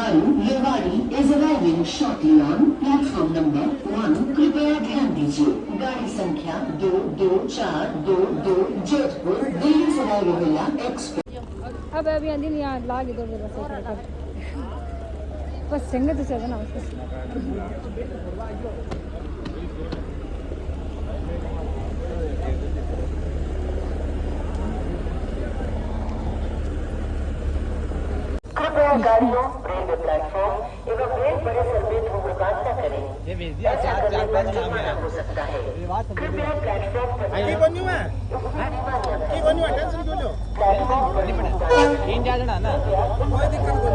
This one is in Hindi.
Haru Lewari is arriving shortly on platform number 1. कृपया ध्यान दीजिए गाड़ी संख्या 22422 जोधपुर दिल्ली सराय रोहिल्ला एक्सप्रेस। अब अभी अंदर यहाँ लागे दो बस संगत से ना उसको कृपया गाड़ियों रेलवे प्लेटफॉर्म एवं रेल परिसर में धूम्रपान न करें। ऐसा करने पर जुर्माना हो सकता है। कृपया प्लेटफॉर्म पर प्लेटफॉर्म पर